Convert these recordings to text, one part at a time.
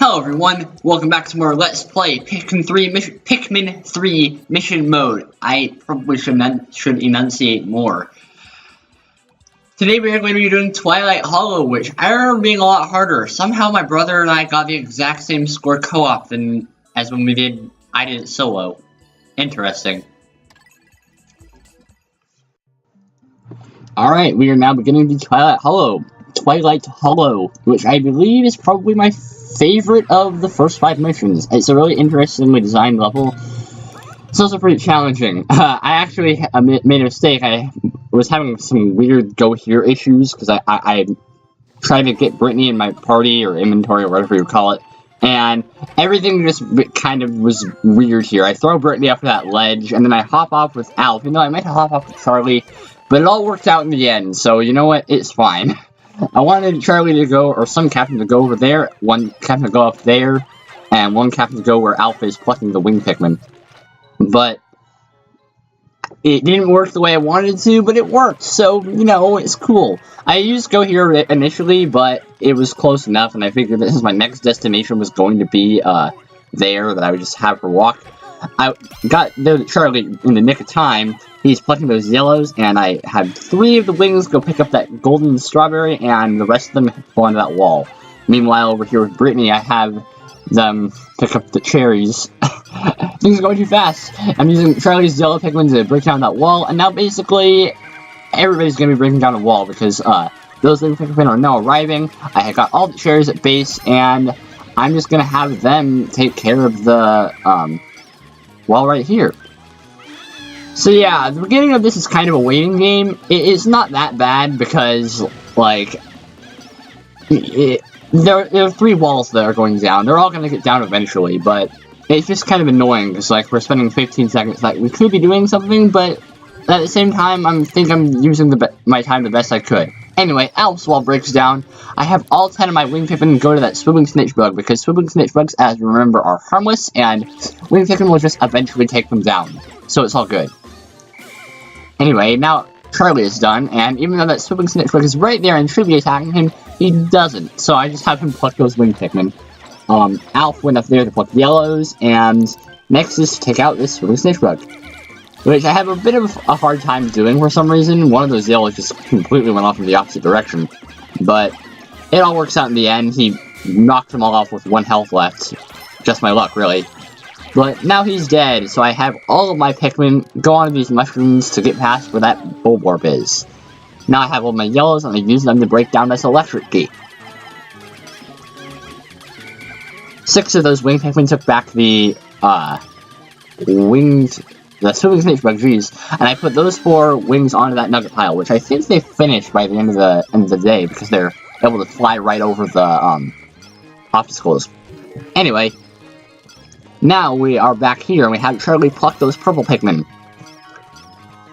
Hello everyone, welcome back to more Let's Play Pikmin 3 Mission Mode. I probably should enunciate more. Today we are going to be doing Twilight Hollow, which I remember being a lot harder. Somehow my brother and I got the exact same score co-op as when I did it solo. Interesting. Alright, we are now beginning the Twilight Hollow, which I believe is probably my favorite of the first 5 missions. It's a really interestingly designed level. It's also pretty challenging. I actually made a mistake. I was having some weird go here issues because I tried to get Brittany in my party or inventory or whatever you call it, and everything just kind of was weird here. I throw Brittany off that ledge, and then I hop off with Alf. You know, I might hop off with Charlie, but it all worked out in the end, so you know what? It's fine. I wanted Charlie to go, or some captain to go over there, one captain to go up there, and one captain to go where Alpha is plucking the wing Pikmin. But it didn't work the way I wanted to, but it worked, so, you know, it's cool. I used Go Here initially, but it was close enough, and I figured that since my next destination was going to be there, that I would just have her walk. I got there to Charlie in the nick of time. He's plucking those yellows, and I had 3 of the wings go pick up that golden strawberry, and the rest of them go onto that wall. Meanwhile, over here with Brittany, I have them pick up the cherries. Things are going too fast. I'm using Charlie's yellow Pikmin to break down that wall, and now basically everybody's going to be breaking down the wall because those wing Pikmin are now arriving. I have got all the cherries at base, and I'm just going to have them take care of the wall right here. So yeah, the beginning of this is kind of a waiting game. It's not that bad because, like, there are 3 walls that are going down. They're all going to get down eventually, but it's just kind of annoying because, like, we're spending 15 seconds. Like, we could be doing something, but at the same time, I think I'm using my time the best I could. Anyway, Alp's wall breaks down. I have all 10 of my wing Pikmin go to that swimming snitch bug because swimming snitch bugs, as you remember, are harmless, and wing Pikmin will just eventually take them down. So it's all good. Anyway, now Charlie is done, and even though that swimming snitch bug is right there and should be attacking him, he doesn't. So I just have him pluck those wing Pikmin. Alf went up there to pluck yellows, and next is to take out this swimming snitch bug, which I have a bit of a hard time doing for some reason. One of those yellows just completely went off in the opposite direction, but it all works out in the end. He knocked them all off with 1 health left. Just my luck, really. But now he's dead, so I have all of my Pikmin go onto these mushrooms to get past where that Bulborb is. Now I have all my yellows, and I use them to break down this electric gate. 6 of those wing Pikmin took back the swimming snitch bug, and I put those 4 wings onto that nugget pile, which I think they finished by the end of the day because they're able to fly right over the obstacles. Anyway, now we are back here and we have Charlie pluck those purple Pikmin.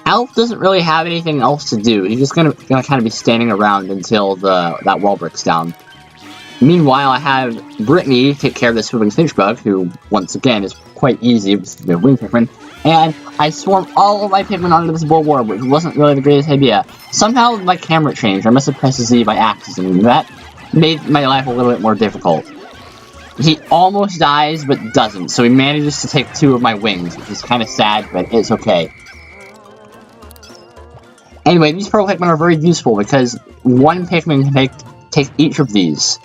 Alf doesn't really have anything else to do. He's just gonna kind of be standing around until that wall breaks down. Meanwhile, I have Brittany take care of the swimming snitch bug, who, once again, is quite easy with the wing Pikmin, and I swarm all of my Pikmin onto this Bulborb, which wasn't really the greatest idea. Somehow my camera changed. I must have pressed Z by accident, and that made my life a little bit more difficult. He almost dies, but doesn't, so he manages to take 2 of my wings, which is kind of sad, but it's okay. Anyway, these purple Pikmin are very useful because 1 Pikmin can take each of these.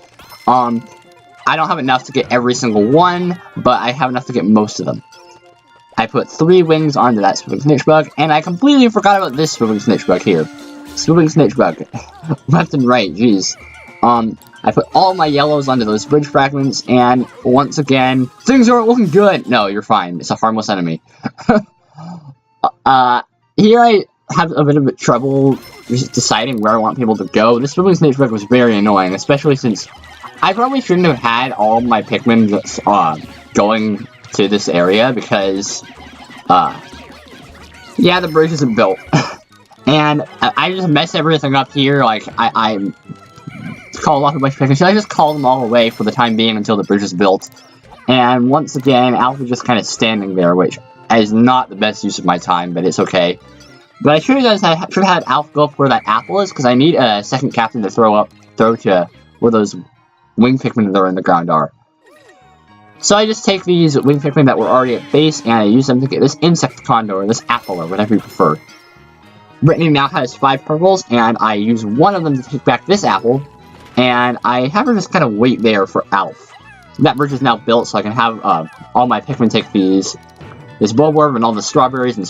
I don't have enough to get every single one, but I have enough to get most of them. I put 3 wings onto that swimming snitch bug, and I completely forgot about this swimming snitch bug here. Swimming snitch bug. Left and right, jeez. I put all my yellows onto those bridge fragments, and once again, things aren't looking good! No, you're fine. It's a harmless enemy. Here I have a bit of trouble just deciding where I want people to go. This swimming snitch bug was very annoying, especially since I probably shouldn't have had all my Pikmin just, going to this area because, yeah, the bridge isn't built. And I just mess everything up here. Like, I call off a bunch of Pikmin, so I just call them all away for the time being until the bridge is built. And once again, Alpha just kind of standing there, which is not the best use of my time, but it's okay. But I should have had Alpha go up where that apple is, because I need a second captain to throw to where those wing Pikmin that are in the ground are. So I just take these winged Pikmin that were already at base, and I use them to get this insect condor, or this apple, or whatever you prefer. Brittany now has 5 purples, and I use one of them to take back this apple, and I have her just kind of wait there for Alf. That bridge is now built, so I can have all my Pikmin take this bulborb and all the strawberries and the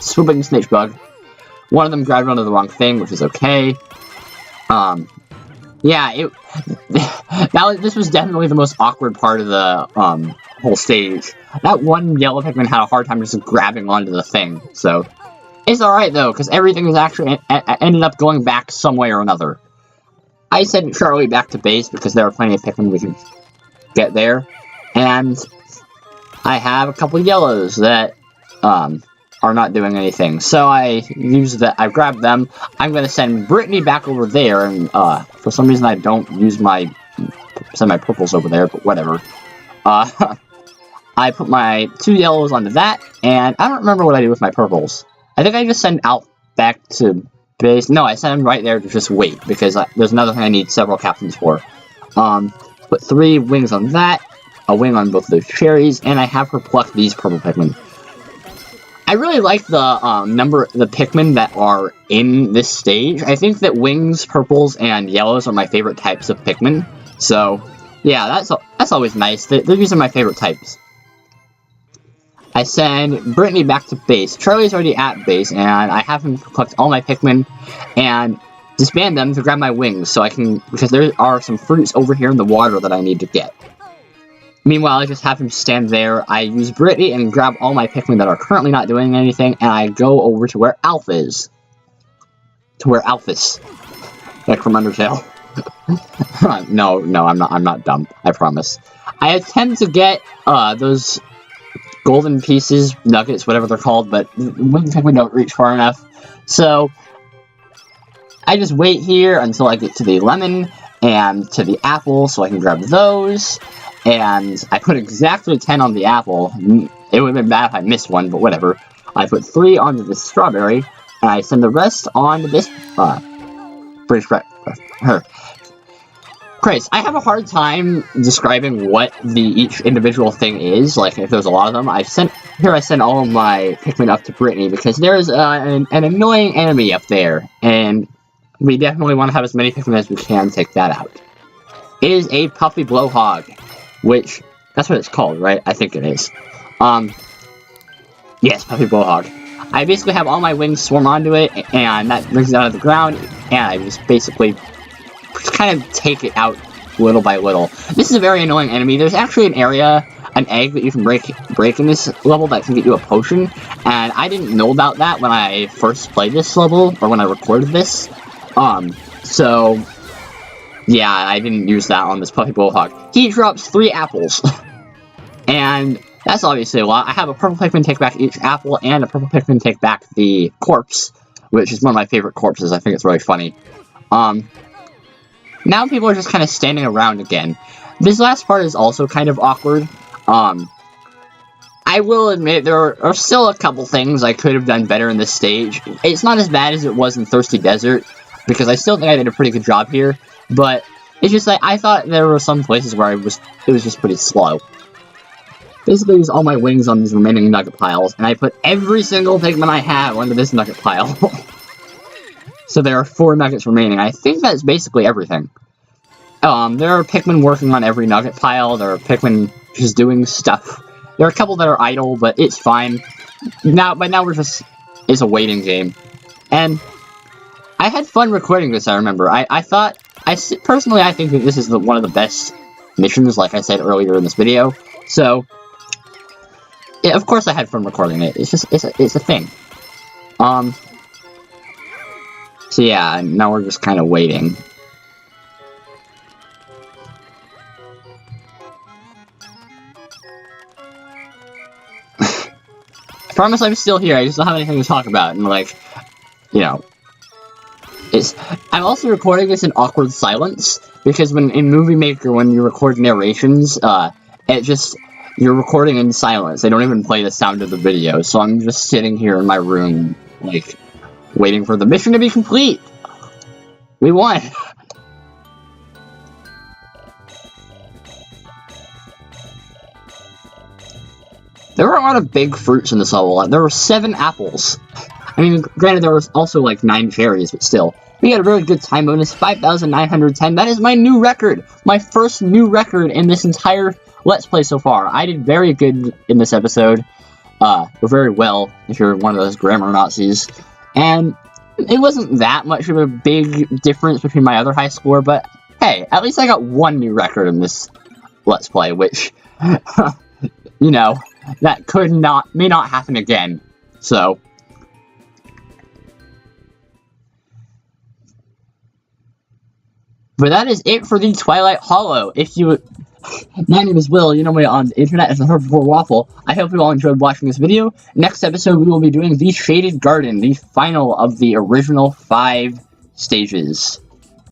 swooping snake bug. One of them grabbed onto the wrong thing, which is okay. Yeah, this was definitely the most awkward part of the whole stage. That one yellow Pikmin had a hard time just grabbing onto the thing, so it's alright though, because everything is actually ended up going back some way or another. I sent Charlie back to base because there are plenty of Pikmin we can get there, and I have a couple yellows that are not doing anything. So I grabbed them. I'm gonna send Brittany back over there, and for some reason I don't send my purples over there, but whatever. I put my 2 yellows onto that, and I don't remember what I did with my purples. I think I just sent out back to base. No, I sent him right there to just wait, because there's another thing I need several captains for. Put 3 wings on that, a wing on both of those cherries, and I have her pluck these purple Pikmin. I really like the the Pikmin that are in this stage. I think that wings, purples, and yellows are my favorite types of Pikmin. So, yeah, that's always nice. These are my favorite types. I send Brittany back to base. Charlie's already at base, and I have him collect all my Pikmin and disband them to grab my wings, so I can, because there are some fruits over here in the water that I need to get. Meanwhile, I just have him stand there. I use Brittany and grab all my Pikmin that are currently not doing anything, and I go over to where Alf is. Like from Undertale. No, I'm not dumb. I promise. I attempt to get those golden pieces, nuggets, whatever they're called, but winged Pikmin don't reach far enough. So I just wait here until I get to the lemon and to the apple, so I can grab those. And I put exactly 10 on the apple. It would have been bad if I missed one, but whatever. I put 3 onto the strawberry, and I send the rest on to this Christ, I have a hard time describing what each individual thing is, like if there's a lot of them. I send all of my Pikmin up to Brittany, because there's an annoying enemy up there, and we definitely want to have as many Pikmin as we can take that out. It is a puffy blowhog, which, that's what it's called, right? I think it is. Yes, puffy blowhog. I basically have all my wings swarm onto it, and that brings it out of the ground, and I just basically kind of take it out little by little. This is a very annoying enemy. There's actually an egg that you can break in this level that can get you a potion, and I didn't know about that when I first played this level, or when I recorded this. So yeah, I didn't use that on this puffy blowhog. He drops 3 apples, and that's obviously a lot. I have a purple Pikmin take back each apple, and a purple Pikmin take back the corpse, which is one of my favorite corpses. I think it's really funny. Now people are just kind of standing around again. This last part is also kind of awkward. I will admit there are still a couple things I could have done better in this stage. It's not as bad as it was in Thirsty Desert, because I still think I did a pretty good job here, but it's just like, I thought there were some places where it was just pretty slow. Basically, use all my wings on these remaining nugget piles, and I put every single Pikmin I have onto this nugget pile. So there are 4 nuggets remaining. I think that's basically everything. There are Pikmin working on every nugget pile. There are Pikmin just doing stuff. There are a couple that are idle, but it's fine. Now it's a waiting game. And I had fun recording this, I remember. Personally, I think that this is one of the best missions, like I said earlier in this video. So, yeah, of course I had fun recording it. It's a thing. So yeah, now we're just kind of waiting. I promise I'm still here, I just don't have anything to talk about, and like, you know. I'm also recording this in awkward silence, because in Movie Maker, when you record narrations, you're recording in silence. They don't even play the sound of the video, so I'm just sitting here in my room, like, waiting for the mission to be complete. We won. There were a lot of big fruits in this level. There were 7 apples. I mean, granted, there was also like 9 cherries, but still. We got a very good time bonus, 5,910. That is my new record. My first new record in this entire Let's Play so far. I did very good in this episode. Or very well, if you're one of those grammar Nazis. And it wasn't that much of a big difference between my other high score, but hey, at least I got 1 new record in this Let's Play, which, you know, that may not happen again. So, but that is it for the Twilight Hollow. My name is Will, you know me on the internet as the Herbivore Waffle. I hope you all enjoyed watching this video. Next episode, we will be doing the Shaded Garden, the final of the original 5 stages.